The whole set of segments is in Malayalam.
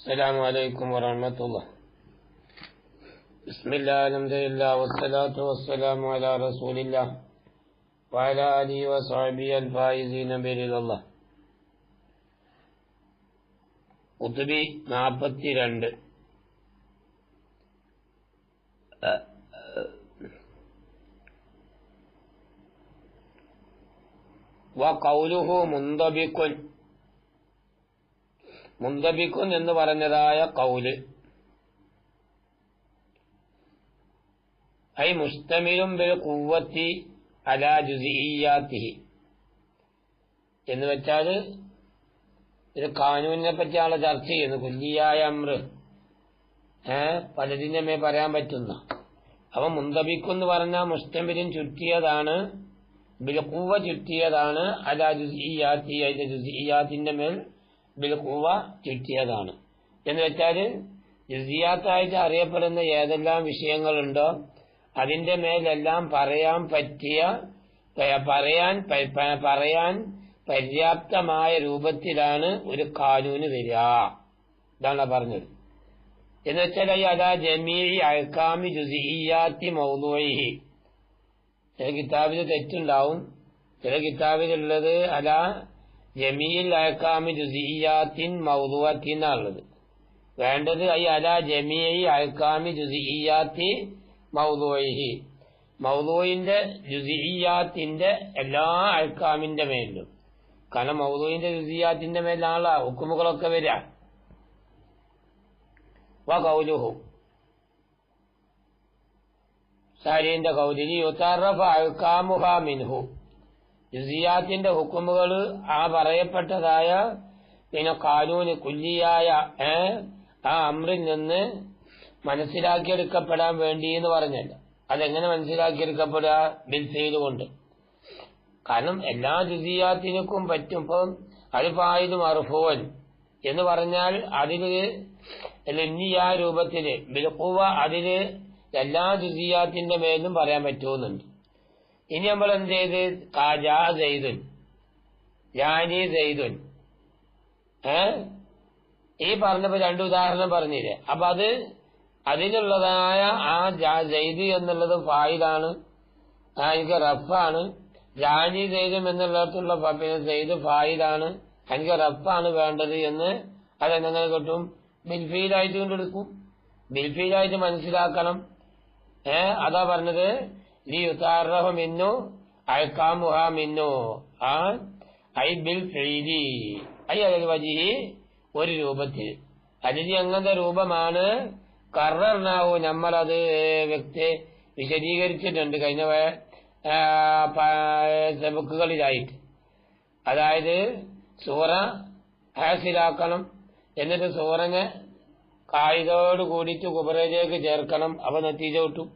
السلام عليكم ورحمة الله. بسم الله الحمد لله والصلاة والسلام على رسول الله وعلى آله وصحبه الفائزين برضا الله. ഖുതുബി 42. വഖൗലുഹു മുന്തബിഖുൻ, മുന്തബിഖുൻ എന്ന് പറഞ്ഞതായ ഖൗല് ഐ മുസ്തമിലും ബിൽ ഖുവ്വത്തി അലാ ജുസിയ്യാത്തിഹി എന്ന് വെച്ചാൽ ഇത് ഖാനൂനിനെ പറ്റിയാണ് ചർച്ച ചെയ്യുന്നത്. കുല്ലിയായ അമ്ര പലതിന്റെ മേ പറയാൻ പറ്റുന്ന അവ മുന്തബിഖുൻ എന്ന് പറഞ്ഞാൽ മുസ്തമിലും ചുറ്റിയതാണ്, ബിൽഖുവ ചുറ്റിയതാണ്, അലാ ജുസിയ്യാത്തി അതിന്റെ ജുസിയ്യാത്തിന്റെ മേൽ ബിൽഖുവ ചുറ്റിയതാണ്. എന്ന് വെച്ചാല് ജുസിയാത്തായിട്ട് അറിയപ്പെടുന്ന ഏതെല്ലാം വിഷയങ്ങളുണ്ടോ അതിന്റെ മേലെല്ലാം പറയാൻ പറ്റിയ പറയാൻ പര്യാപ്തമായ രൂപത്തിലാണ് ഒരു ഖാനൂന് വരിക. ഇതാണ് പറഞ്ഞത്. എന്ന് വെച്ചാൽ അലാ ജമീഇ അഹ്കാമി ജുസിയ്യാത്തി മൗദൂഇഹി. ചില കിതാബിൽ തെറ്റുണ്ടാവും, ചില കിതാബിലുള്ളത് അലാ ജമീഇൽ അഹ്കാമി ജുസിയ്യാത്തിൻ മൗദൂഅത്തിൻ എന്നുള്ളത്. വേണ്ടത് അലാ ജമീഇ അഹ്കാമി ജുസിയ്യാത്തി മൗദൂഇഹി, മൗദൂഇന്റെ ജുസിയ്യാത്തിന്റെ എല്ലാ അഹ്കാമിന്റെ മേലും. കാരണം മൗദൂഇന്റെ ജുസിയ്യാത്തിന്റെ മേലാണല്ലോ ഹുക്കുമുകളൊക്കെ വരിക. വഖൗലുഹു സാരിന്റെ കൗലിൽ യുതറഫ അഹ്കാമുഹാ മിൻഹു, ജുസിയാത്തിന്റെ ഹുക്കുമുകൾ ആ പറയപ്പെട്ടതായ പിന്നെ ഖാനൂന് കുല്ലിയായ ആ അമ്രിൽ നിന്ന് മനസ്സിലാക്കിയെടുക്കപ്പെടാൻ വേണ്ടി എന്ന് പറഞ്ഞല്ല. അതെങ്ങനെ മനസ്സിലാക്കിയെടുക്കപ്പെടുക? ബിൽഫീൽ കൊണ്ട്. കാരണം എല്ലാ ജുസിയാത്തിനും പറ്റും. ഇപ്പം അത് ഫായിദ് മർഫൂൻ എന്ന് പറഞ്ഞാൽ അതില് ലിന്നിയാ രൂപത്തില് ബിൽഖുവ അതില് എല്ലാ ജുസിയാത്തിന്റെ മേലും പറയാൻ പറ്റുന്നുണ്ട്. ഇനി നമ്മൾ എന്ത് ചെയ്ത് കാജാ സെയ്ദുൻ ജാനി സെയ്ദുൻ ഈ പറഞ്ഞപ്പോ രണ്ടു ഉദാഹരണം പറഞ്ഞില്ലേ. അപ്പൊ അത് അതിലുള്ളതായ ആ സെയ്ദ് എന്നുള്ളത് ഫായിലാണ്, എനിക്ക് റഫാണ്. ജാനി സെയ്ദും എന്നുള്ളിടത്തുള്ള പിന്നെ സെയ്ദ് ഫായിലാണ്, എനിക്ക് റഫാണ് വേണ്ടത് എന്ന് അതെങ്ങനെ കിട്ടും? ബിൽഫീലായിട്ട് കൊണ്ടെടുക്കും. ബിൽഫീലായിട്ട് മനസ്സിലാക്കണം. അതാ പറഞ്ഞത് ലിയുതറഫ മിന്നു അഹ്കാമുഹാ മിന്നു ഐ ബിൽ ഫീലി ഐ അലൽ വജ്ഹി, ഒരു രൂപത്തിൽ. അതിന് അങ്ങനത്തെ രൂപമാണ് കറർനാവു നമ്മളത് വ്യക്തി വിശദീകരിച്ചിട്ടുണ്ട് കഴിഞ്ഞ സബക്കുകളിലായിട്ട്. അതായത് സൂറ ഹാസിലാക്കണം, എന്നിട്ട് സൂറനെ കായികയോട് കൂടിയിട്ട് കുബറയിലേക്ക് ചേർക്കണം. അവ നത്തീജ കിട്ടും.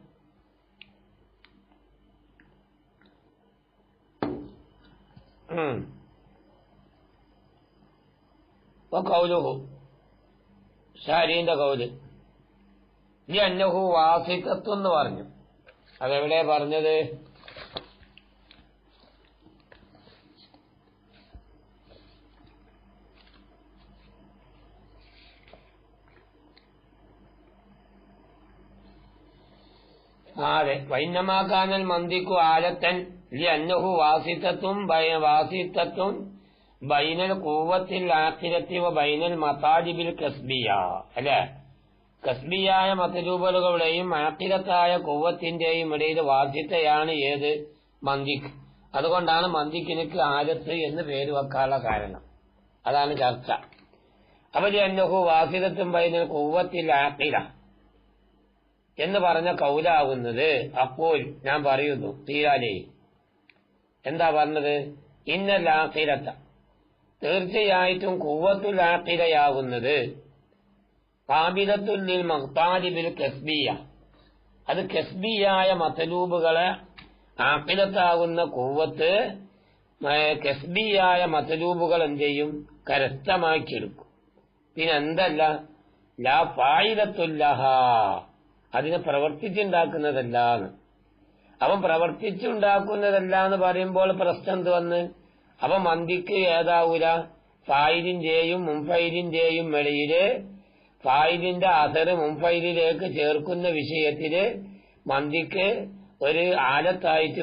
കൗലുഹു ഷാരീന്റെ കൗല് ഈ അന്നഹു വാസിത്തത്വം എന്ന് പറഞ്ഞു. അതെവിടെ പറഞ്ഞത്? അതെ, വൈന്നമാക്കാനൽ മന്ദിക്കു ആലത്തൻ ലി അന്നഹു വാസിത്തത്വം ബൈനൽ ഖുവ്വത്തിൽ ആഖിറത്തി വ ബൈനൽ മതാലിബിൽ കസ്ബിയ. അല്ലെ, കസ്ബിയായ മതലൂബുകളുടെയും ആഖിറത്തായ ഖുവ്വത്തിന്റെയും ഇടയിൽ വാസിത്തയാണ് ഏത്? മന്ദിക്ക്. അതുകൊണ്ടാണ് മന്ദിക്കിനക്ക് ആലത്ത് എന്ന് പേര് വെക്കാനുള്ള കാരണം. അതാണ് ചർച്ച. അപ്പൊ ലി അന്നഹു വാസിത്തത്തും ബൈനൽ ഖുവ്വത്തിൽ ആഖിറ എന്ന് പറഞ്ഞ കൗലാവുന്നത്. അപ്പോൾ ഞാൻ പറയുന്നു തീരാലേ എന്താ പറഞ്ഞത്? ഇന്നൽ ആഖിറത്ത, തീർച്ചയായിട്ടും ഖുവ്വത്തുൽ ആഖിറയാവുന്നത് ഖാബിലത്തുൽ ലിൽ മഖ്താലിബിൽ കസ്ബിയ, അത് കസ്ബിയായ മതലൂബുകളെ ആഖിറത്താകുന്ന ഖുവ്വത്ത് കസ്ബിയായ മതലൂബുകൾ എന്ത് ചെയ്യും? കരസ്ഥമാക്കിയെടുക്കും. പിന്നെ എന്തല്ല ലാ ഫായിദത്തുല്ലഹാ, അതിനെ പ്രവർത്തിച്ചുണ്ടാക്കുന്നതല്ലാന്ന്. അവൻ പ്രവർത്തിച്ചുണ്ടാക്കുന്നതല്ല എന്ന് പറയുമ്പോൾ പ്രശ്നം എന്ത് വന്ന്? അവൻ മന്ദിക്ക് ഏതാവൂല? ഫായിലിന്റെയും മുൻഫൈലിന്റെയും ഇടയില് ഫായിലിന്റെ അസറ് മുൻഫൈലിലേക്ക് ചേർക്കുന്ന വിഷയത്തില് മന്തിക്ക് ഒരു ആലത്തായിട്ട്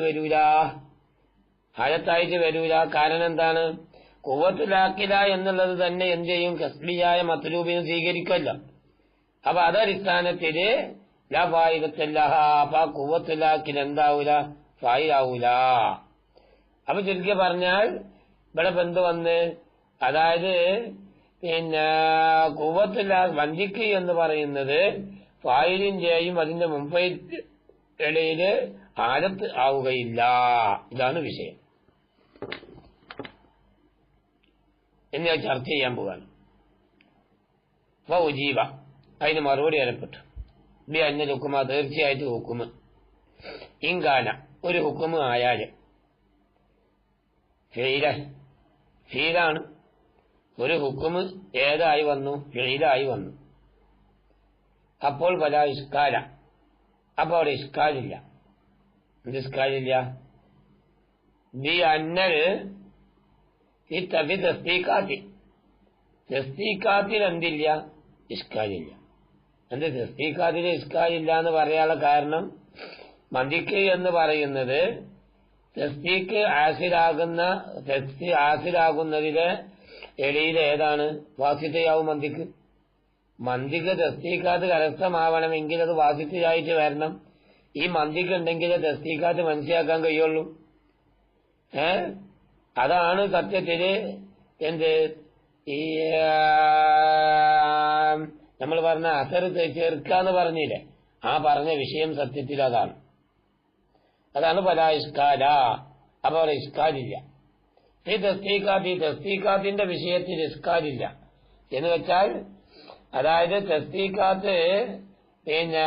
വരൂല. കാരണം എന്താണ്? ഖുവ്വത്തുലാക്കില എന്നുള്ളത് തന്നെ എന്ത് ചെയ്യും? കസ്ബിയായ മത്ലൂബിനെ സ്വീകരിക്കല്ല. അപ്പൊ അതടിസ്ഥാനത്തില് ലാ ഫായിദത്തല്ലഹ. അപ്പൊ ആ ഖുവ്വത്തുലാക്കിൽ എന്താവൂല? ഫായിലാവൂല. അപ്പൊ ചുരുക്കി പറഞ്ഞാൽ ഇവിടെ ബന്ധു വന്ന്, അതായത് പിന്നെ ഖുവ്വത്തുലാ വന്തിക്ക് എന്ന് പറയുന്നത് ഫായിലിന്റെയും അതിന്റെ മുൻഫൈൽ ഇടയില് ആലത്ത് ആവുകയില്ല. ഇതാണ് വിഷയം. എന്ന് ഞാൻ ചർച്ച ചെയ്യാൻ പോവാണ്. ഉജീബ, അതിന് മറുപടി ഏർപ്പെട്ടു. ബി അന്ന ഹുക്കുമ, തീർച്ചയായിട്ടും ഹുക്കുമ്. ഇൻകാന, ഒരു ഹുക്കുമ് ആയാല് ഫീലാണ്. ഒരു ഹുക്കുമ് ഏതായി വന്നു? ഫീലായി വന്നു. അപ്പോൾ പല ഇഷ്കാല, അപ്പൊ അവിടെ ഇഷ്കാലില്ല. എന്ത് ഇഷ്കാലില്ല? ബി അന്നൽ ഈ തബി തസ്തീക്കാത്തിൽ എന്തില്ല? ഇഷ്കാലില്ല. എന്ത് തസ്തീക്കാത്തിൽ ഇഷ്കാലില്ല എന്ന് പറയാനുള്ള കാരണം, മന്തിക്ക് എന്ന് പറയുന്നത് തസ്തീക്ക് ആസിലാകുന്നതിലെ ഇടയിൽ ഏതാണ്? വാസിത്തയാവും മന്തിക്ക്. മന്തിക്ക് തസ്തീക്കാത്ത് കരസ്ഥമാവണമെങ്കിൽ അത് വാസിത്തയായിട്ട് വരണം. ഈ മന്തിക്ക് ഉണ്ടെങ്കിൽ തസ്തീക്കാത്ത് മനസ്സിലാക്കാൻ കഴിയുള്ളൂ. അതാണ് സത്യത്തില് എന്ത് ഈ നമ്മൾ പറഞ്ഞ അസർ ചേർക്കാന്ന് പറഞ്ഞില്ലേ, ആ പറഞ്ഞ വിഷയം സത്യത്തിൽ അതാണ് പല ഇഷ്കാല. അപ്പൊ അവിടെ ഇഷ്കാലില്ല. ഈ തസ്തീക്കാത്തിന്റെ വിഷയത്തിൽ ഇഷ്കാലില്ല എന്ന് വെച്ചാൽ, അതായത് തസ്തീക്കാത്ത് പിന്നെ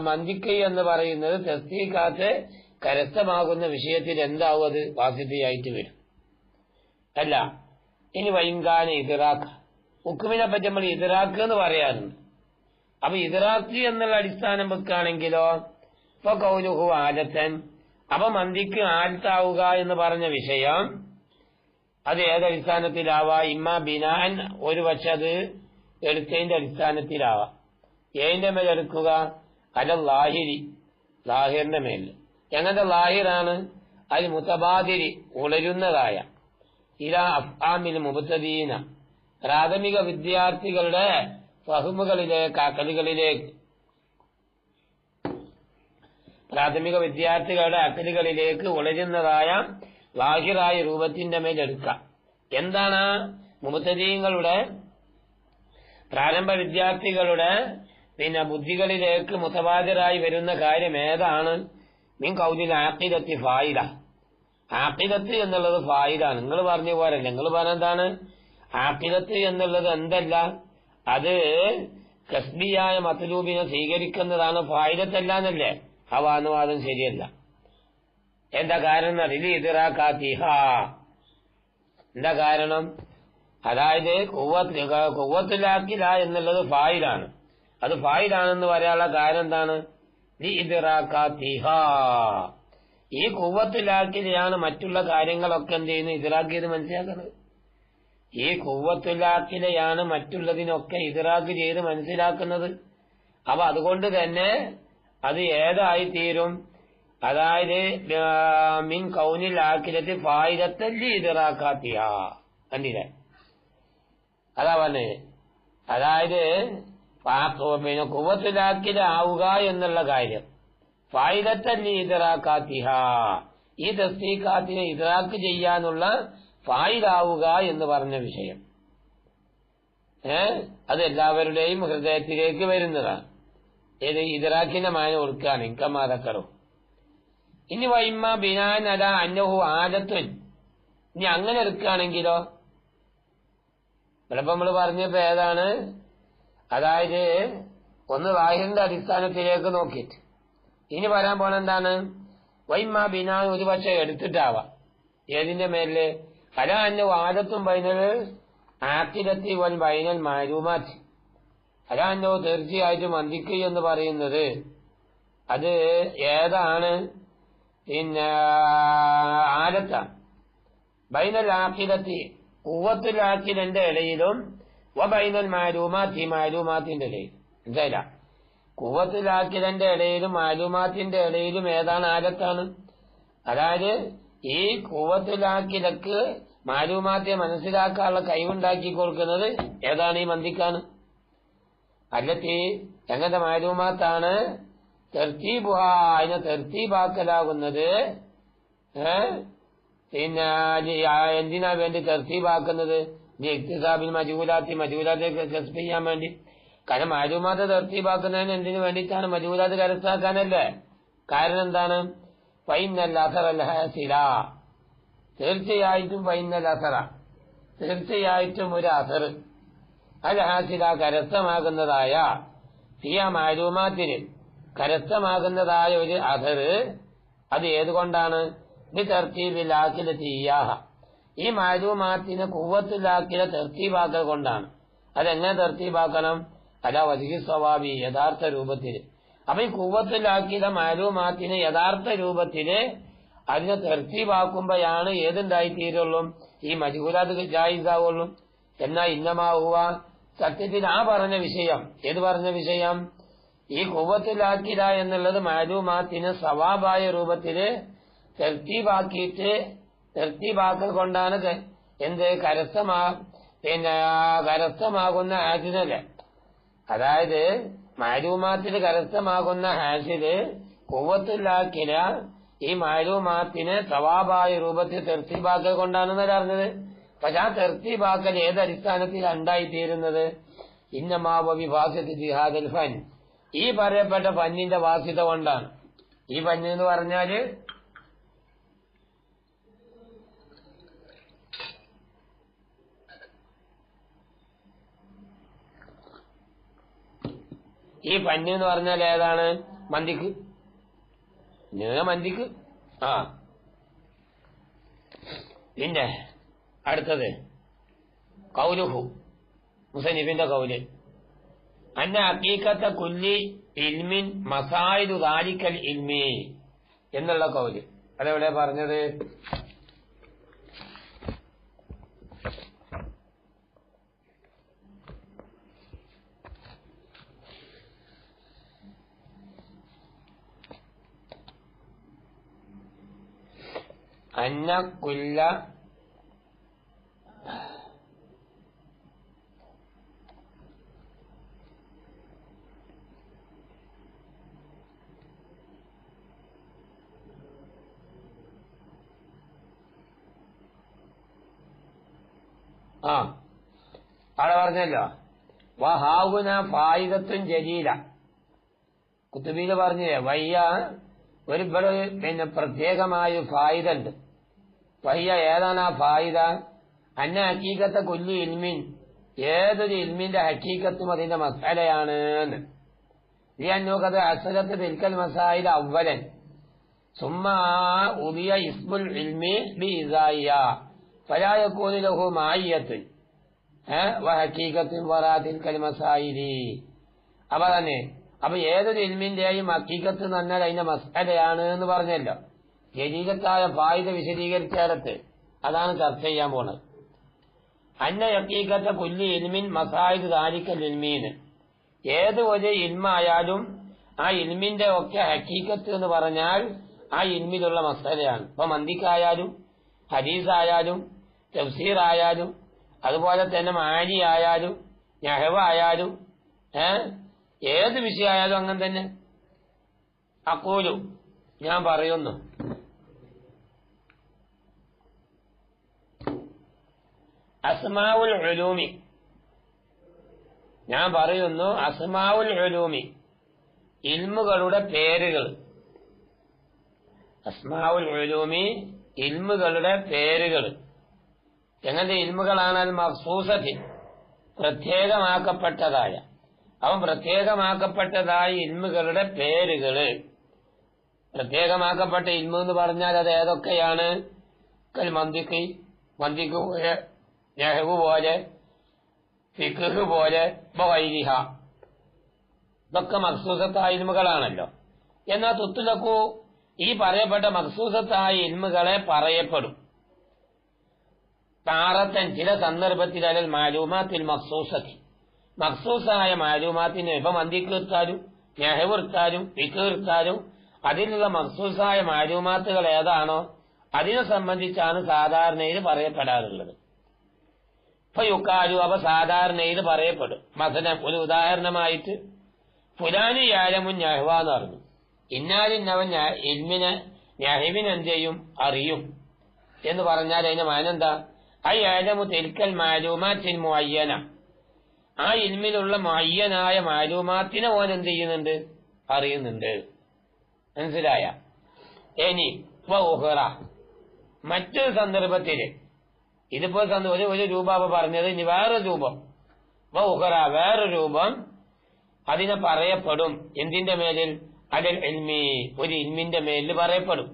മന്തിക്ക് എന്ന് പറയുന്നത് തസ്തീക്കാത്ത് കരസ്ഥമാകുന്ന വിഷയത്തിൽ എന്താവും? അത് വാസിതയായിട്ട് വരും. അല്ല, ഇനി വൈങ്കാന ഇദ്റാഖ്, ഹുക്കുമിനെ പറ്റി നമ്മൾ ഇദ്റാഖ് എന്ന് പറയാറുണ്ട്. അപ്പൊ ഇദ്റാഖ് എന്നുള്ള അടിസ്ഥാനം വെക്കുകയാണെങ്കിലോ, ഇപ്പൊ കൗലുഹു ആലത്തൻ, അപ്പൊ മന്തിക്ക് ആലത്താവുക എന്ന് പറഞ്ഞ വിഷയം അത് ഏതടിസ്ഥാനത്തിലാവാ? ഇമ്മ ബിനാൻ, ഒരു പക്ഷെ അത് എടുത്തതിന്റെ അടിസ്ഥാനത്തിലാവാം. ഏതിന്റെ മേൽ എടുക്കുക? അല്ല ലാഹിരി, ലാഹിറിന്റെ മേൽ. എങ്ങനത്തെ ലാഹിറാണ്? അത് മുതബാദിരി, ഉളരുന്നതായ ഇലാ അഫ്ആമിൽ മുബ്തദീന, പ്രാഥമിക വിദ്യാർത്ഥികളുടെ ഫഹ്മുകളിലേക്ക്, അക്കലുകളിലേക്ക്, പ്രാഥമിക വിദ്യാർത്ഥികളുടെ അക്കലുകളിലേക്ക് ഉളരുന്നതായ ലാഹിറായ രൂപത്തിന്റെ മേൽ എടുക്കാം. എന്താണ്? മുബ്തദീങ്ങളുടെ, പ്രാരംഭ വിദ്യാർത്ഥികളുടെ പിന്നെ ബുദ്ധികളിലേക്ക് മുതബാദിറായി വരുന്ന കാര്യം ഏതാണ്? മിൻ കൗലിൽ ആഖിദത്തി ഫായിദ. ആഖിദത്ത് എന്നുള്ളത് ഫായിദാണ്. നിങ്ങൾ പറഞ്ഞ പോരല്ലേ, നിങ്ങൾ പറഞ്ഞെന്താണ്? ആഖിദത്ത് എന്നുള്ളത് എന്തല്ല, അത് കസ്ബിയായ മത്ലൂബിനെ സ്വീകരിക്കുന്നതാണ്, ഫായിദത്തല്ലാന്നല്ലേ? ആ വാദം ശരിയല്ല. എന്താ കാരണം? അതിൽ ഇദ്റാഖാത്തിഹ. എന്താ കാരണം? അതായത് ഖുവ്വത്തുലാക്കില എന്നുള്ളത് ഫായിലാണ്. അത് ഫായിലാണെന്ന് പറയാനുള്ള കാരണം എന്താണ്? ഇദ്റാഖാത്തിഹ. ഈ ഖുവ്വത്തുലാക്കിലാണ് മറ്റുള്ള കാര്യങ്ങളൊക്കെ എന്ത് ചെയ്യുന്നു? ഇദ്റാഖ് ചെയ്ത് മനസ്സിലാക്കുന്നത്. ഈ ഖുവ്വത്തുലാക്കിലയാണ് മറ്റുള്ളതിനൊക്കെ ഇദ്റാഖ് ചെയ്ത് മനസ്സിലാക്കുന്നത്. അപ്പൊ അതുകൊണ്ട് തന്നെ അത് ഏതായി തീരും? അതായത് മിൻ കൗനിൽ ആഖിലത്തി ഫായിദത്തല്ലി ഇദ്റാഖാത്തിഹ. കണ്ടില്ലേ? അതാ പറഞ്ഞത്. അതായത് പിന്നെ ഖുവ്വത്തുലാക്കിലാവുക എന്നുള്ള കാര്യം ഫായിദത്തല്ലി ഇദ്റാഖാത്തിഹ, ഈ തസ്തീഖാത്തിനെ ഇദ്റാഖ് ചെയ്യാനുള്ള ഫായിദാവുക എന്ന് പറഞ്ഞ വിഷയം അത് എല്ലാവരുടെയും ഹൃദയത്തിലേക്ക് വരുന്നതാണ്. ഏത് ഇദ്റാഖിന്റെ മാന കൊടുക്കുകയാണ് ഇൻകമാതക്കറോ. ഇനി വൈമ്മ ബിനാൻ അല അന്നഹു ആദത്തുൻ. ഇനി അങ്ങനെ എടുക്കുകയാണെങ്കിലോ, ചിലപ്പോ നമ്മൾ പറഞ്ഞപ്പോ ഏതാണ്? അതായത് ഒന്ന് ലാഹിറിന്റെ അടിസ്ഥാനത്തിലേക്ക് നോക്കിയിട്ട് ഇനി വരാൻ പോണ എന്താണ്? വൈമ്മ ബിനാൻ, ഒരു പക്ഷെ എടുത്തിട്ടാവാം. ഏതിന്റെ മേലില്? അല അന്ന ആദത്തും ബൈനൽ ആഖിദത്തി വൽ ബൈനൽ മാലൂമാത്ത്. അല അന്നോ, തീർച്ചയായിട്ടും മന്തിക്ക് എന്ന് പറയുന്നത് അത് ഏതാണ്? പിന്നെ ആദത്താണ്. ബൈനൽ ആഖിദത്തി, ഖുവ്വത്തുൽ ആഖിലിന്റെ ഇടയിലും വബൈനൽ മാലൂമാത്തി മാലൂമാത്തിന്റെ ഇടയിൽ എന്തായാല കൂവത്തുലാക്കിയതിന്റെ ഇടയിലും മാലൂമാത്തിന്റെ ഇടയിലും ഏതാണ് ആലത്താണ്? അതായത് ഈ കൂവത്തുലാക്കിലക്ക് മാലൂമാത്തെ മനസ്സിലാക്കാനുള്ള കഴിവുണ്ടാക്കി കൊടുക്കുന്നത് ഏതാണ്? ഈ മന്ദിക്കാണ്. അല്ലത്തി എങ്ങനത്തെ മാലൂമാത്താണ്? തെർത്തീബുഹാ, അതിനെ തെർത്തീബാക്കലാകുന്നത്. പിന്നെ എന്തിനാ വേണ്ടി തെർത്തീബാക്കുന്നത്? ഇക്തിസാബിൽ മജൂലാത്തെ കസ്ബ് ചെയ്യാൻ വേണ്ടി. കാരണം മാലൂമാത്ത് തെർത്തീബാക്കുന്നതിന് എന്തിനു വേണ്ടിയിട്ടാണ്? മജൂലാത്ത് കരസ്ഥാക്കാനല്ലേ. കാരണം എന്താണ്? ഫൈനൽ അസറൽ ഹാസില, തീർച്ചയായിട്ടും ഫൈനൽ അസറ, തീർച്ചയായിട്ടും ഒരു അസർ അൽ ഹാസില കരസ്ഥമാകുന്നതായ ഫിയ മാലൂമാത്തിന് കരസ്ഥമാകുന്നതായ ഒരു അസർ, അത് ഏതുകൊണ്ടാണ്? ബിതർത്തീബിൽ ആഖിലത്തി ഇയ്യാഹ, ഈ മാലൂമാത്തിനെ ഖുവ്വത്തുൽ തെർത്തീബാക്കൽ കൊണ്ടാണ്. അതെങ്ങനെ തെർത്തീബാക്കണം? അല വജ്ഹി സ്വവാബി, യഥാർത്ഥ രൂപത്തിൽ. അപ്പൊ ഈ ഖുവ്വത്തുൽ മാലൂമാത്തിനെ യഥാർത്ഥ രൂപത്തില് അതിനെ തെർത്തീബാക്കുമ്പോഴാണ് ഏതുണ്ടായിത്തീരുള്ളൂ? ഈ മജ്ഹൂലാത്ത് ജായിസാവുള്ളൂ. എന്നാൽ ഇന്നമാവുക സത്യത്തിൽ ആ പറഞ്ഞ വിഷയം, ഏത് പറഞ്ഞ വിഷയം? ഈ ഖുവ്വത്തുൽ എന്നുള്ളത് മാലൂമാത്തിന് സവാബായ രൂപത്തില് തെർത്തീബാക്കിയിട്ട് തെർത്തീബാക്കൽ കൊണ്ടാണ് എന്ത് കരസ്ഥമാകുന്ന ഹാസിലല്ലേ. അതായത് മാലൂമാത്തിൽ കരസ്ഥമാകുന്ന ഹാസില് ഖുവ്വത്തുൽ ഈ മാലൂമാത്തിന് സവാബായ രൂപത്തിൽ തെർത്തീബാക്കൽ കൊണ്ടാണെന്ന് അറിഞ്ഞത്. പക്ഷെ ആ തെർത്തീബാക്കൽ ഏതടിസ്ഥാനത്തിൽ ഉണ്ടായിത്തീരുന്നത്? ഇന്നമാവ വിഭാസത്തി ജിഹാദൽ ഫൻ, ഈ പറയപ്പെട്ട ഫന്നിന്റെ വാസ്യത കൊണ്ടാണ്. ഈ ഫന്ന് എന്ന് പറഞ്ഞാല് ഈ ഫന്ന് എന്ന് പറഞ്ഞാൽ ഏതാണ്? മന്ദിക്ക്, മന്ദിക്ക്. ആ പിന്നെ അടുത്തത് കൗലുഹു, മുസന്നിഫിന്റെ കൗല്, അന്ന ഹഖീഖത്ത കുല്ലി ഇൽമിൻ മസായിദു ദാലിക്കൽ ഇൽമി എന്നുള്ള കൗല്. അതെവിടെ പറഞ്ഞത്? അന്ന കുല്ല അവിടെ പറഞ്ഞല്ലോ വഹാവുന ഫായിദത്തുൻ ജലീല. കുത്തുബിയില് പറഞ്ഞില്ലേ വയ്യ ഒരു ഇവിടെ പിന്നെ പ്രത്യേകമായ ഫായിദ ഉണ്ട്. വയ്യ ഏതാണ് ആ ഫായിദ? അന്ന ഹക്കീക്കത്തെ കുല്ലി ഇൽമിൻ, ഏതൊരു ഇൽമിന്റെ ഹക്കീക്കത്തും അതിന്റെ മസാലയാണ്. ഈ അന്നൂക്കത് അസലത്ത് തിൽക്കൽ മസായില അവലൻ സുമ്മ ഉദിയ ഇസ്മുൽ ഇൽമി ബി ഇസായിയ ഫലായക്കൂനു ലഹു മായിയത്തുൻ ഹക്കീക്കത്തുൻ വറാത്തിൻ കൽ മസായിലി. അപ്പൊ തന്നെ അപ്പൊ ഏതൊരു ഇൽമിന്റെയും ഹക്കീക്കത്ത് എന്ന് പറഞ്ഞാൽ അതിന്റെ മസാലയാണ് എന്ന് പറഞ്ഞല്ലോ. ജലീലത്തായ ഫായിദ വിശദീകരിച്ചേടത്ത് അതാണ് ചർച്ച ചെയ്യാൻ പോണത്. അന്ന ഹക്കീക്കത്തെ കുല്ലി ഇൽമിൻ മസായിദ് ദാലിക്കൽ ഇൽമീന്, ഏത് ഒരു ഇൽമായാലും ആ ഇൽമിന്റെ ഒക്കെ ഹക്കീക്കത്ത് എന്ന് പറഞ്ഞാൽ ആ ഇൽമിലുള്ള മസലയാണ്. ഇപ്പൊ മന്ദിക്കായാലും ഹദീസായാലും തഫ്സീർ ആയാലും അതുപോലെ തന്നെ മാനി ആയാലും നഹ്വ് ആയാലും ഏത് വിഷയമായാലും അങ്ങനെ തന്നെ. അഖൂലു, ഞാൻ പറയുന്നു, അസ്മാഉൽ ഉലൂമി, ഞാൻ പറയുന്നു അസ്മാഉൽ ഉലൂമി, ഇൽമുകളുടെ പേരുകൾ. അസ്മാഉൽ ഉലൂമി, ഇൽമുകളുടെ പേരുകൾ. എങ്ങനത്തെ ഇൽമുകളാണ്? അൽ മഖ്സൂസത്തിൻ, പ്രത്യേകമാക്കപ്പെട്ടതായ. അവൻ പ്രത്യേകമാക്കപ്പെട്ടതായ ഇൽമുകളുടെ പേരുകള്. പ്രത്യേകമാക്കപ്പെട്ട ഇൽമു എന്ന് പറഞ്ഞാൽ അത് ഏതൊക്കെയാണ്? കൽ മന്തിക്ക്, മന്തിക്ക് പോലെ, നഹ്വ് പോലെ, ഫിഖ് പോലെ, വഗൈരിഹ, ഇതൊക്കെ മഖ്സൂസത്തായ ഇൽമുകളാണല്ലോ. എന്നാൽ തുത്തുലക്കു, ഈ പറയപ്പെട്ട മഖ്സൂസത്തായ ഇൽമുകളെ പറയപ്പെടും. താറത്തൻ ചില സന്ദർഭത്തിൽ അലൽ മാലൂമാത്തിൽ മഖ്സൂസത്തി മഖ്സൂസായ മാലൂമാത്തിന് ഇപ്പൊ മന്തിക്ക് എടുത്താലും നെഹവ് എടുത്താലും ഫിഖ് എടുത്താലും അതിലുള്ള മഖ്സൂസായ മാലൂമാത്തുകൾ ഏതാണോ അതിനെ സംബന്ധിച്ചാണ് സാധാരണയിൽ പറയപ്പെടാറുള്ളത്. ഇപ്പൊ യുക്കാലു അവ സാധാരണയിൽ പറയപ്പെടും. മസലൻ ഒരു ഉദാഹരണമായിട്ട് ഫുലാനി യാലമുൻ നെഹ്വ എന്ന് പറഞ്ഞു. ഇന്നാലിന്നവൻ ഇൽമിനെ നെഹ്വിന് എന്ത് ചെയ്യും അറിയും എന്ന് പറഞ്ഞാൽ അതിന്റെ മാനെന്താ? ഐ യാലമു തിൽക്കൽ മാലൂമാത്തിൻ മുഅയ്യന ആ ഇൽമിലുള്ള മുഅയ്യനായ മാലൂമാത്തിനെ ഓൻ എന്ത് ചെയ്യുന്നുണ്ട് അറിയുന്നുണ്ട്. മനസ്സിലായ? ഇനി വഉഖറ മറ്റൊരു സന്ദർഭത്തില് ഇതിപ്പോ ഒരു രൂപ പറഞ്ഞത് ഇനി വേറൊരു രൂപം വഉഖറ വേറൊരു രൂപം അതിനെ പറയപ്പെടും. എന്തിന്റെ മേലിൽ? അലൽ ഇൽമി ഒരു ഇൽമിന്റെ മേലിൽ പറയപ്പെടും.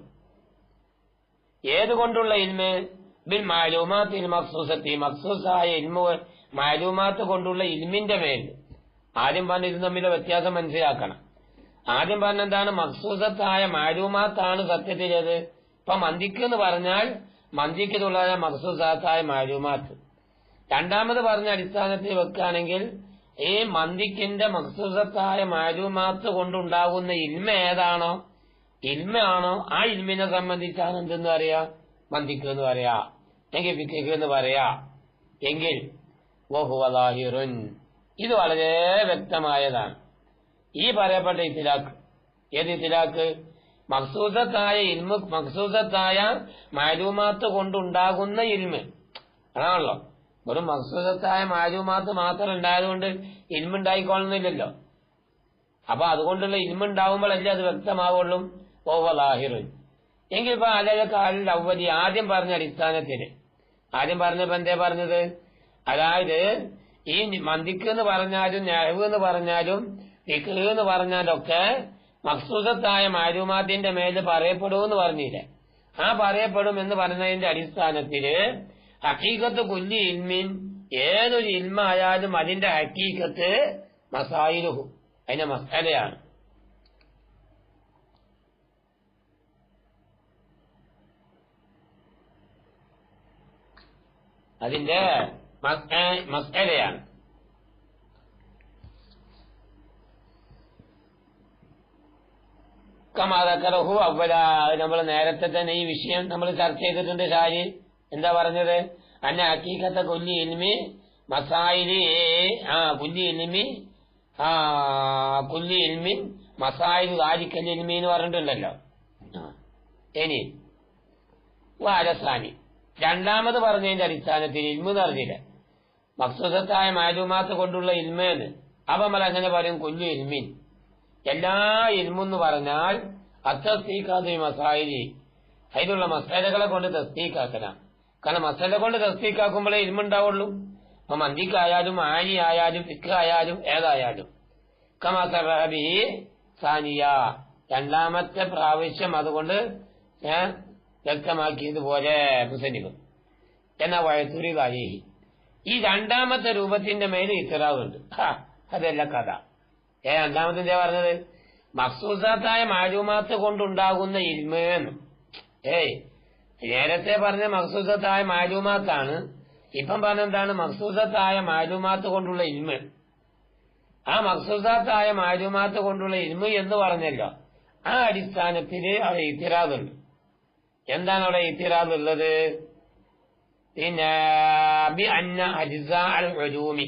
ഏതുകൊണ്ടുള്ള ഇൽമ്? ബിൽ മാലൂമാത്തിൽ മഖ്സൂസത്തി മഖ്സൂസായ ഇൽമു മാലൂമാത്ത് കൊണ്ടുള്ള ഇൽമിന്റെ മേൽ. ആദ്യം പറഞ്ഞ ഇത് തമ്മിലെ വ്യത്യാസം മനസ്സിലാക്കണം. ആദ്യം പറഞ്ഞെന്താണ്? മഖ്സൂസത്തായ മാലൂമാത്താണ് സത്യത്തിലേത്. ഇപ്പൊ മന്തിക്ക് എന്ന് പറഞ്ഞാൽ മന്തിക്ക് തുള്ളായ മഖ്സൂസാത്തായ മാലൂമാത്ത്. രണ്ടാമത് പറഞ്ഞ അടിസ്ഥാനത്തിൽ വെക്കുകയാണെങ്കിൽ ഈ മന്തിക്കിന്റെ മഖ്സൂസത്തായ മാലൂമാത്ത് കൊണ്ടുണ്ടാകുന്ന ഇൽമ ഏതാണോ ഇൽമാണോ ആ ഇൽമിനെ സംബന്ധിച്ചാണ് എന്തെന്ന് പറയാ? മന്തിക്ക് എന്ന് പറയാ, എങ്കിൽ ഫിഖ് എന്ന് പറയാ. എങ്കിൽ വഹുവ ളാഹിറുൻ ഇത് വളരെ വ്യക്തമായതാണ്. ഈ പറയപ്പെട്ട ഇത്തിലാഖ് ഏത് ഇത്തിലാഖ്? മഖ്സൂസത്തായ ഇൽമ് മഖ്സൂസത്തായ മാലൂമാത്ത് കൊണ്ടുണ്ടാകുന്ന ഇൽമ് അതാണല്ലോ. വെറും മഖ്സൂസത്തായ മാലൂമാത്ത് മാത്രം ഉണ്ടായതുകൊണ്ട് ഇൽമുണ്ടായിക്കൊള്ളുന്നില്ലല്ലോ. അപ്പൊ അതുകൊണ്ടുള്ള ഇൽമുണ്ടാവുമ്പോഴല്ലേ അത് വ്യക്തമാവുള്ളൂ. വഹുവ ളാഹിറുൻ എങ്കിൽ ഇപ്പൊ അലൽ അവലി ആദ്യം പറഞ്ഞ അടിസ്ഥാനത്തിന് ആദ്യം പറഞ്ഞപ്പോ എന്തേ പറഞ്ഞത്? അതായത് ഈ മന്തിക്ക് എന്ന് പറഞ്ഞാലും നെഹ്വ് എന്ന് പറഞ്ഞാലും ഫിഖ് എന്ന് പറഞ്ഞാലൊക്കെ മഖ്സൂസത്തായ മാലൂമാത്തിന്റെ മേല് പറയപ്പെടുമെന്ന് പറഞ്ഞില്ലേ? ആ പറയപ്പെടും എന്ന് പറഞ്ഞതിന്റെ അടിസ്ഥാനത്തില് ഹഖീഖത്ത് കുല്ലി ഇൽമിൻ ഏതൊരു ഇൽമായാലും അതിന്റെ ഹഖീഖത്ത് മസായിലുഹു അതിന്റെ മസലയാണ്. അതിന്റെ മസലയാണ്. കമാദക്കറഹു അവല നമ്മൾ നേരത്തെ തന്നെ ഈ വിഷയം നമ്മൾ ചർച്ച ചെയ്തിട്ടുണ്ട്. ഷാരി എന്താ പറഞ്ഞത്? അന്ന ഹഖീഖത്ത കുല്ലി ഇൽമി മസായിലി കുല്ലി ഇൽമി കുല്ലി ഇൽമിൻ മസായിലു ദാലിക്കൽ ഇൽമി എന്ന് പറഞ്ഞിട്ടുണ്ടല്ലോ. ഇനി വാരസാനി രണ്ടാമത് പറഞ്ഞതിന്റെ അടിസ്ഥാനത്തിൽ ഇൽമു എന്ന് പറഞ്ഞില്ല മഖ്സൂസത്തായ മാലൂമാത്ത് കൊണ്ടുള്ള ഇൽമെന്ന്. അപ്പൊ നമ്മൾ അങ്ങനെ പറയും കുല്ലു ഇൽമിൻ എല്ലാ ഇൽമെന്ന് പറഞ്ഞാൽ അത്തസ്തീഖാദി മസായിലി അതിലുള്ള മസാലകളെ കൊണ്ട് തസ്തീഖാക്കണം. കാരണം മസാല കൊണ്ട് തസ്തീഖാക്കുമ്പോഴേ ഇൽമുണ്ടാവുള്ളൂ. അപ്പൊ മന്തിക്കായാലും ആനി ആയാലും ഫിഖ് ആയാലും ഏതായാലും കമസറബി സാനിയ രണ്ടാമത്തെ പ്രാവശ്യം അതുകൊണ്ട് വ്യക്തമാക്കിയതുപോലെ മുസന്നിഫ് എന്നാ വഴത്തൂരി കാലേഹി ഈ രണ്ടാമത്തെ രൂപത്തിന്റെ മേലെ ഇത്തറാവുണ്ട്. അതല്ല കഥ. രണ്ടാമത്തെ പറഞ്ഞത് മഖ്സൂസാത്തായ മാലൂമാത്ത് കൊണ്ടുണ്ടാകുന്ന ഇൽമെന്ന്. നേരത്തെ പറഞ്ഞ മഖ്സൂസത്തായ മാലൂമാത്താണ്. ഇപ്പം പറഞ്ഞെന്താണ്? മഖ്സൂസത്തായ മാലൂമാത്ത് കൊണ്ടുള്ള ഇൽമ്. ആ മഖ്സൂസാത്തായ മാലൂമാത്ത് കൊണ്ടുള്ള ഇൽമ് എന്ന് പറഞ്ഞല്ലോ. ആ അടിസ്ഥാനത്തില് അവിടെ ഇത്തിറാദുണ്ട്. എന്താണ് അവിടെ ഇത്തിറാദ് ഉള്ളത്? പിന്നെ ബി അന്ന അജ്സാ അൽ ഉലൂമി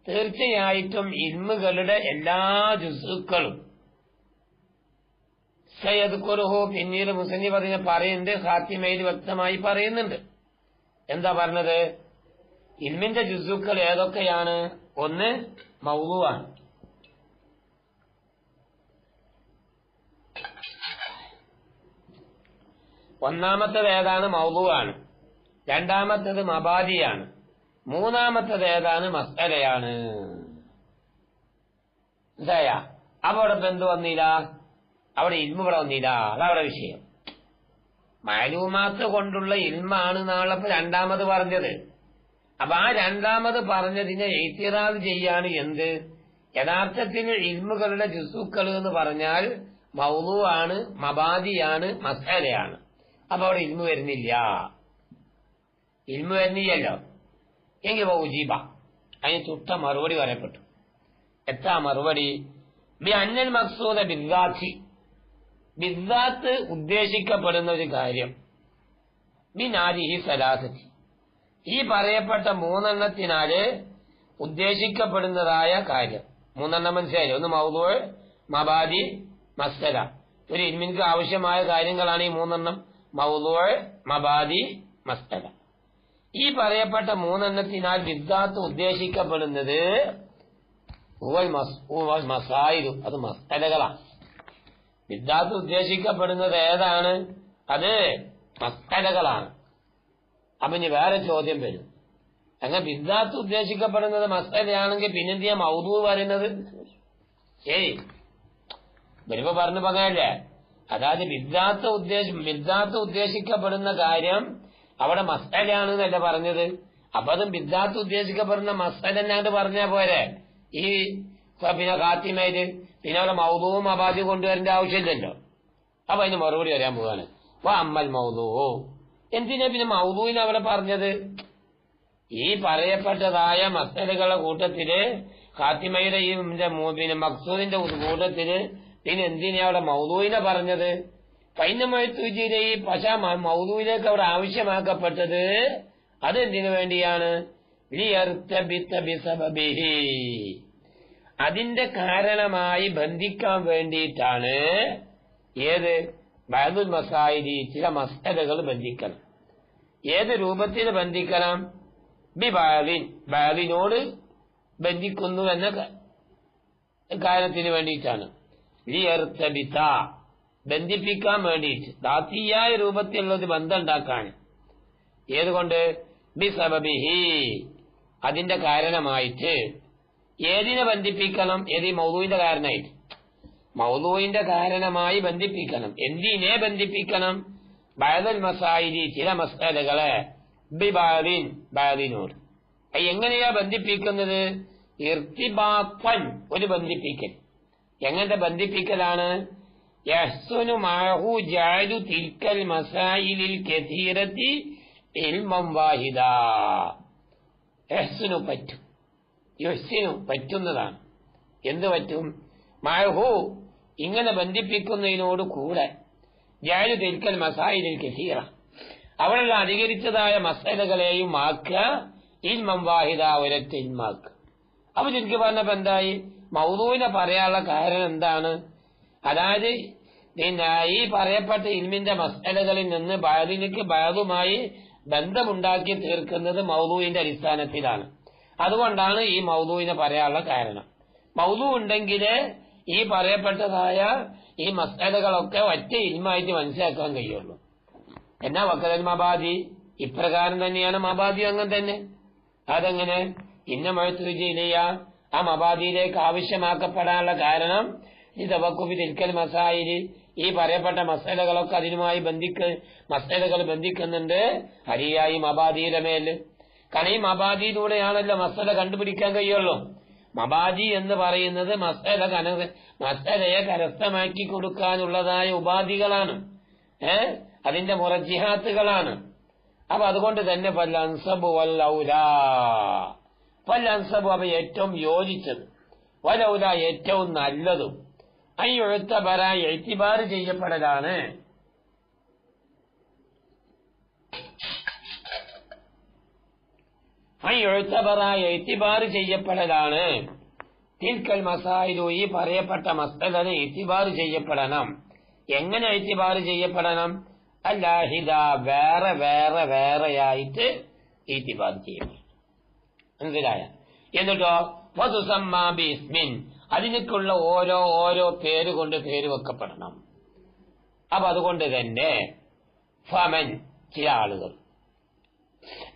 തീർച്ചയായിട്ടും ഇൽമുകളുടെ എല്ലാ ജുസുക്കളും സയദ്കുറുഹു പിന്നീട് മുസന്നിഫ് അതിനെ പറയുന്നുണ്ട്. ഖാത്തിമയിൽ വ്യക്തമായി പറയുന്നുണ്ട്. എന്താ പറഞ്ഞത്? ഇൽമിന്റെ ജുസുക്കൾ ഏതൊക്കെയാണ്? ഒന്ന് മൗദൂആണ്. ഒന്നാമത്തേത് ഏതാണ്? മൗദൂആണ്. രണ്ടാമത്തേത് മബാദിയാണ്. മൂന്നാമത്തേത് ഏതാണ്? മസ്അലയാണ്. മനസ്സിലായ? അപ്പൊ അവിടെ എന്ത് വന്നില്ല? അവിടെ ഇൽമു ഇവിടെ വന്നില്ല. അതവിടെ വിഷയം. മാലൂമാത്ത് കൊണ്ടുള്ള ഇൽമാണ് നാളെ രണ്ടാമത് പറഞ്ഞത്. അപ്പൊ ആ രണ്ടാമത് പറഞ്ഞതിനെ ഇത്തിറാദ് ചെയ്യാണ് എന്ത്? യഥാർത്ഥത്തിൽ ഇൽമുകളുടെ ജുസുക്കൾ എന്ന് പറഞ്ഞാൽ മൗദൂആണ്, മബാദിയാണ്, മസ്അലയാണ്. അപ്പൊ അവിടെ ഇൽമു വരുന്നില്ല. ഇൽമു വരുന്നില്ലല്ലോ എങ്കിൽ ഉജീബ അതിന് ചുട്ട മറുപടി പറയപ്പെട്ടു. എത്ര മറുപടി? ബി അന്നൽ മഖ്സൂദ ബിദ്ദാത്തി, ബിദ്ദാത്ത് ഉദ്ദേശിക്കപ്പെടുന്ന ഒരു കാര്യം, ബി നാദിഹി സലാസത്തി, ഈ പറയപ്പെട്ട മൂന്നെണ്ണത്തിനാല് ഉദ്ദേശിക്കപ്പെടുന്നതായ കാര്യം. മൂന്നെണ്ണം മനസ്സിലായില്ലേ? ഒന്ന് മൗദൂ, മബാദി, മസ്അല. ഒരു ഇൽമിൻക്ക് ആവശ്യമായ കാര്യങ്ങളാണ് ഈ മൂന്നെണ്ണം: മൗദൂ, മബാദി, മസ്അല. ഈ പറയപ്പെട്ട മൂന്നെണ്ണത്തിനാൽ ബിദ്ദാത്ത് ഉദ്ദേശിക്കപ്പെടുന്നത് മസായിലു, അത് മസ്അലകളാണ്. ബിദ്ദാത്ത് ഉദ്ദേശിക്കപ്പെടുന്നത് ഏതാണ്? അത് മസ്അലകളാണ്. അപ്പൊ ഇനി വേറെ ചോദ്യം വരും, അങ്ങനെ ബിദ്ദാത്ത് ഉദ്ദേശിക്കപ്പെടുന്നത് മസ്അലയാണെങ്കിൽ പിന്നെന്തിയാ മൗദൂ പറയുന്നത്? വരുമ്പോ പറഞ്ഞു പറഞ്ഞല്ലേ, അതായത് ബിദ്ദാത്ത് ഉദ്ദേശിക്കപ്പെടുന്ന കാര്യം അവിടെ മസ്അലയാണെന്നല്ല പറഞ്ഞത്. അപ്പൊ അതും ബിദ്ദാത്ത് ഉദ്ദേശിക്കപ്പെടുന്ന മസ്അല എന്നാണ്ട് പറഞ്ഞാ പോരെ. ഈ പിന്നെ ഖാത്തിമയില് പിന്നെ അവിടെ മൗദൂവും മബാദി കൊണ്ടുവരേണ്ട ആവശ്യമില്ലല്ലോ. അപ്പൊ അതിന് മറുപടി വരാൻ പോവാണ്. അപ്പൊ അമ്മൽ മൗദൂ, എന്തിനാ പിന്നെ മൗദൂവിനെ അവിടെ പറഞ്ഞത്? ഈ പറയപ്പെട്ടതായ മസ്അലകളുടെ കൂട്ടത്തില് ഖാത്തിമയുടെ ഈ പിന്നെ മഖ്സൂദിന്റെ കൂട്ടത്തില് പിന്നെ എന്തിനാ അവിടെ മൗദൂവിനെ പറഞ്ഞത്? പൈനമഴത്തുജിയിലെ ഈ പക്ഷ മൗദൂവിലേക്ക് അവിടെ ആവശ്യമാക്കപ്പെട്ടത് അതെന്തിനു വേണ്ടിയാണ്? അതിന്റെ കാരണമായി ബന്ധിക്കാൻ വേണ്ടിയിട്ടാണ്. ഏത്? ബഅദുൽ മസായിലി, ചില മസ്അലകൾ ബന്ധിക്കണം. ഏത് രൂപത്തിൽ ബന്ധിക്കണം? ബഅദിനോട് ബന്ധിക്കുന്നു എന്ന കാര്യത്തിന് വേണ്ടിയിട്ടാണ്. ലിയർതബിത, ബന്ധിപ്പിക്കാൻ വേണ്ടിയിട്ട്, ദാത്തിയായ രൂപത്തിലുള്ള ഒരു ബന്ധം ഉണ്ടാക്കാൻ. ഏതുകൊണ്ട്? ബിസബബിഹി, അതിന്റെ കാരണമായിട്ട്. ഏതിനെ ബന്ധിപ്പിക്കണം? ഏത്? മൗദൂവിന്റെ കാരണമായിട്ട്, മൗദൂവിന്റെ കാരണമായി ബന്ധിപ്പിക്കണം. എന്തിനെ ബന്ധിപ്പിക്കണം? ബഅദൽ മസായിലി, ചില മസ്അലകളെ, ബിബഅദിൻ, ബഅദിനോട്. എങ്ങനെയാ ബന്ധിപ്പിക്കുന്നത്? ഇർതിബാത്തൻ, ഒരു ബന്ധിപ്പിക്കൽ. എങ്ങനത്തെ ബന്ധിപ്പിക്കലാണ്? യഹ്സുനു മഅഹു ജഅലു തിൽക്കൽ മസായിലിൽ കസീറത്തി ഇൽമൻ വാഹിദാ. യഹ്സുനു പറ്റും, യുഹ്സിനു പറ്റുന്നതാണ്. എന്ത് പറ്റും? മഅഹു, ഇങ്ങനെ ബന്ധിപ്പിക്കുന്നതിനോട് കൂടെ, ജഅലു തിൽക്കൽ മസായിലിൽ കസീറ, അവിടെയുള്ള അധികരിച്ചതായ മസ്അലകളെയും ആക്കുക, ഇൽമൻ വാഹിദ, ഒരൊറ്റ ഇൽമാക്കുക. അപ്പൊ ചുരുക്കി പറഞ്ഞപ്പോ എന്തായി? മൗദൂവിനെ പറയാനുള്ള കാരണം എന്താണ്? അതായത് പിന്നെ ഈ പറയപ്പെട്ട ഇൽമിന്റെ മസ്അലകളിൽ നിന്ന് ബഅദിലേക്ക് ബഅദുമായി ബന്ധമുണ്ടാക്കി തീർക്കുന്നത് മൗദൂവിന്റെ അടിസ്ഥാനത്തിലാണ്. അതുകൊണ്ടാണ് ഈ മൗദൂവിനെ പറയാനുള്ള കാരണം. മൗദൂ ഉണ്ടെങ്കിൽ ഈ പറയപ്പെട്ടതായ ഈ മസ്അലകളൊക്കെ ഒറ്റ ഇൽമായിട്ട് മനസ്സിലാക്കാൻ കഴിയുള്ളൂ. എന്നാ വക്കലൽ മബാദി, ഇപ്രകാരം തന്നെയാണ് മബാദി. അങ്ങനെ തന്നെ. അതെങ്ങനെ? ഇന്ന മഴത്തുജിയിലെയ, ആ മബാദിയിലേക്ക് ആവശ്യമാക്കപ്പെടാനുള്ള കാരണം ഇതവക്കുബി തിൽക്കൽ മസായില്, ഈ പറയപ്പെട്ട മസ്അലകളൊക്കെ അതിനുമായി മസ്അലകൾ ബന്ധിക്കുന്നുണ്ട് ഹരിയായി മബാദിയുടെ മേല്. കാരണം ഈ മബാദിയിലൂടെയാണല്ലോ മസ്അല കണ്ടുപിടിക്കാൻ കഴിയുള്ളൂ. മബാദി എന്ന് പറയുന്നത് മസ്അലയെ കരസ്ഥമാക്കി കൊടുക്കാനുള്ളതായ ഉപാധികളാണ്, അതിന്റെ മുറജിഹാത്തുകളാണ്. അപ്പൊ അതുകൊണ്ട് തന്നെ ഫല്ലൻസബു വല്ലൗലാ, ഫല്ലൻസബു അവ ഏറ്റവും യോജിച്ചത്, വലൗല ഏറ്റവും നല്ലതും, അയ്യുഴുത്തബറ എഴുത്തിബാർ ചെയ്യപ്പെടലാണ്. അയ്യുഴുത്തബറ എഴുത്തിബാർ ചെയ്യപ്പെടലാണ്. തിൽക്കൽ മസായിലു, ഈ പറയപ്പെട്ട മസ്അലനെ എഴുത്തിബാർ ചെയ്യപ്പെടണം. എങ്ങനെ എഴുത്തിബാർ ചെയ്യപ്പെടണം? അല്ലാഹിദ, വേറെ വേറെ വേറെയായിട്ട് എഴുത്തിബാർ ചെയ്യപ്പെടണം. മനസ്സിലായ? എന്നിട്ടോ വതുസമ്മാ ബിസ്മിൻ, അതിനൊക്കെയുള്ള ഓരോ പേരുകൊണ്ട് പേര് വെക്കപ്പെടണം. അപ്പൊ അതുകൊണ്ട് തന്നെ ഫമൻ, ചില ആളുകൾ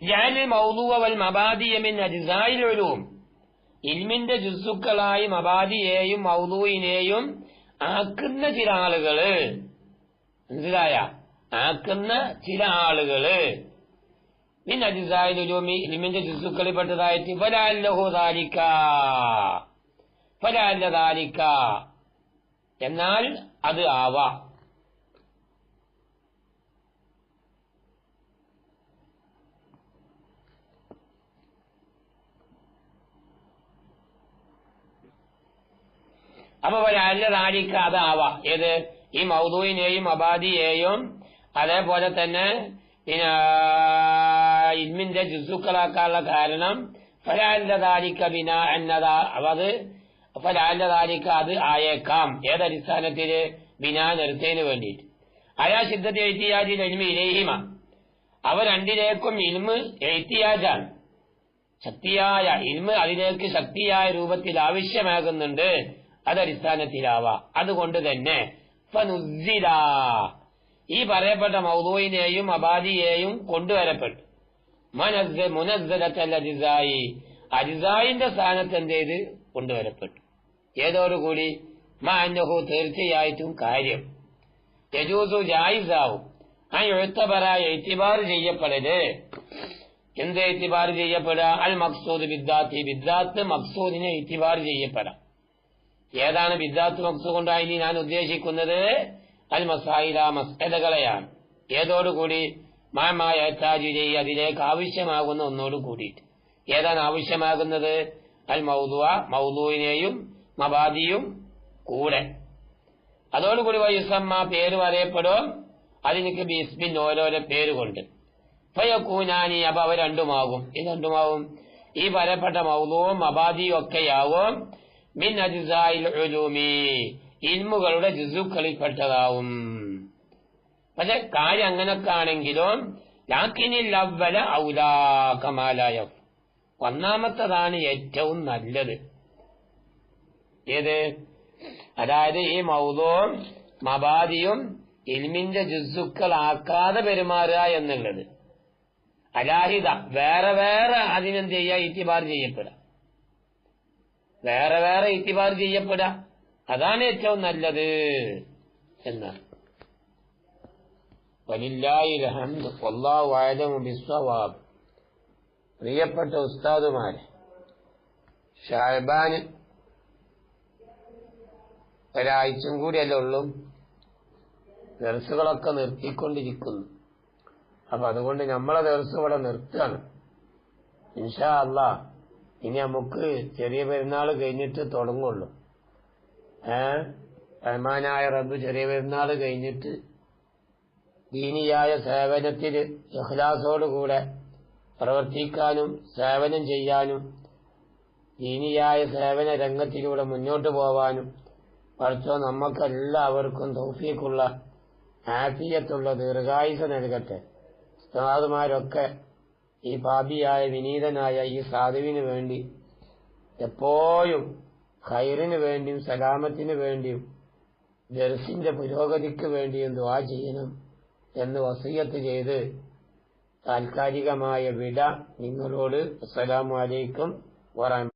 ജഅല മൗദൂഅ വൽ മബാദിയ മിൻ അജ്സാഇൽ ഉലൂം, ഇൽമിന്റെ ജുസുക്കളായി മബാദിയെയും മൗദൂഇനെയും ആക്കുന്ന ചില ആളുകള്, മനസ്സിലായ? ആക്കുന്ന ചില ആളുകള് മിൻ അജ്സാഇൽ ഉലൂമി, ഇൽമിന്റെ ജുസുക്കളിൽ പെട്ടതായിട്ട് ഫലഅല്ലഹു ദാലിക, ഫലഅല്ല ദാലിക, എന്നാൽ അത് ആവാം. അപ്പൊ അല്ല താരിക്ക അതാവാ ഏത് ഈ മൗദൂഇനെയും അബാദിയെയും അതേപോലെ തന്നെ പിന്നെ ഇൽമിന്റെ ജുസുക്കളാക്കാനുള്ള കാരണം ഫലാലിന്റെ താരിക്ക ബിന എന്നതാ അത് ഫലാലിന്റെ താരിക്ക അത് ആയേക്കാം ഏതടിസ്ഥാനത്തില് ബിനാ നിർത്തേന് വേണ്ടിയിട്ട് അയാ സിദ്ധത്തെ എഴുത്തിയാജിൽ എൽമി ഇലേഹിമ അവ രണ്ടിലേക്കും ഇൽമ് എഴുത്തിയാജാണ് ശക്തിയായ ഇൽമ് അതിലേക്ക് ശക്തിയായ രൂപത്തിൽ ആവശ്യമാകുന്നുണ്ട് അതടിസ്ഥാനത്തിലാവാം അതുകൊണ്ട് തന്നെ ഫനുസ്സില ഈ പറയപ്പെട്ട മൗദൂഇനെയും അബാദിയെയും കൊണ്ടുവരപ്പെട്ടു മുനസ്സലത്തൽ അജിസായി അജിസായിന്റെ സ്ഥാനത്ത് എന്ത് ചെയ്ത് കൊണ്ടുവരപ്പെട്ടു ഏതോടുകൂടി മാന്നഹു തീർച്ചയായിട്ടും കാര്യം യജൂസു ജായിസാവും ആ എഴുത്തപരായ എത്തിബാർ ചെയ്യപ്പെടല് എന്ത് എത്തിബാർ ചെയ്യപ്പെടുക അൽ മഖ്സൂദ് ബിദ്ദാത്തി ബിദ്ദാത്ത് മഖ്സൂദിനെ എത്തിബാർ ചെയ്യപ്പെടാം ഏതാണ് ബിദ്ദാത്ത് മഖ്സൂദ് കൊണ്ടായി ഞാൻ ഉദ്ദേശിക്കുന്നത് അൽ മസായില മസ്അലകളെയാണ് ഏതോടുകൂടി മാമായ താജുരി അതിലേക്ക് ആവശ്യമാകുന്ന ഒന്നോട് കൂടിയിട്ട് ഏതാണ് ആവശ്യമാകുന്നത് അൽ മൗദൂഇനെയും മബാദിയും കൂടെ അതോടുകൂടി വയുസമ്മ പേര് പറയപ്പെടും അതിനൊക്കെ ബിസ്മിൻ ഓരോരോ പേരുകൊണ്ട് ഫയകൂനാനി അപ്പൊ അവ രണ്ടുമാകും ഈ രണ്ടുമാവും ഈ പറയപ്പെട്ട മൗദൂവും മബാദിയും ഒക്കെയാവും മിൻ അജ്സാഇൽ ഉലൂമി ഇൽമുകളുടെ ജുസുക്കളിൽപ്പെട്ടതാവും പക്ഷെ കാര്യം അങ്ങനൊക്കെ ആണെങ്കിലും ലാക്കിനിൽ അവ്വല ഔലാ കമാലായ ഒന്നാമത്തതാണ് ഏറ്റവും നല്ലത് ഏത് അതായത് ഈ മൗദൂഉം മബാദിയും ഇൽമിന്റെ ജുസുക്കളാക്കാതെ പെരുമാറുക എന്നുള്ളത് അലാഹിദ വേറെ വേറെ അതിനെന്ത് ചെയ്യുക ഇത്തിബാർ ചെയ്യപ്പെടുക വേറെ വേറെ ഇത്തിബാർ ചെയ്യപ്പെടുക അതാണ് ഏറ്റവും നല്ലത് എന്നാണ് വലില്ലാഹിൽ ഹംദ് വല്ലാഹു അഅലമു ബിസ്സവാബ് പ്രിയപ്പെട്ട ഉസ്താദുമാരെ ഷഅബാൻ ഒരാഴ്ചയും കൂടിയല്ലേ ഉള്ളൂ ദർസുകളൊക്കെ നിർത്തിക്കൊണ്ടിരിക്കുന്നു അപ്പൊ അതുകൊണ്ട് നമ്മളെ ദർസ് ഇവിടെ നിർത്തുകയാണ് ഇൻഷാ അല്ലാഹ് ഇനി നമുക്ക് ചെറിയ പെരുന്നാൾ കഴിഞ്ഞിട്ട് തുടങ്ങുള്ളൂ റഹ്മാനായ റബ്ബ് ചെറിയ പെരുന്നാൾ കഴിഞ്ഞിട്ട് ദീനിയായ സേവനത്തിന് ഇഖ്ലാസോടുകൂടെ പ്രവർത്തിക്കാനും സേവനം ചെയ്യാനും ദീനിയായ സേവന രംഗത്തിലൂടെ മുന്നോട്ട് പോവാനും പഠിച്ചോ നമുക്കെല്ലാവർക്കും തൗഫീഖുള്ള ആഫിയത്തുള്ള ദീർഘായുസ് നൽകട്ടെ ഉസ്താദുമാരൊക്കെ ഈ പാപിയായ വിനീതനായ ഈ സാധുവിന് വേണ്ടി എപ്പോഴും ഖൈറിന് വേണ്ടിയും സലാമത്തിന് വേണ്ടിയും ദർസിന്റെ പുരോഗതിക്ക് വേണ്ടിയും ദുആ ചെയ്യണം എന്ന് വസിയത്ത് ചെയ്ത് താൽക്കാലികമായ വിട നിങ്ങളോട് അസ്സലാമു അലൈക്കും വറഹ്മത്തുള്ളാഹി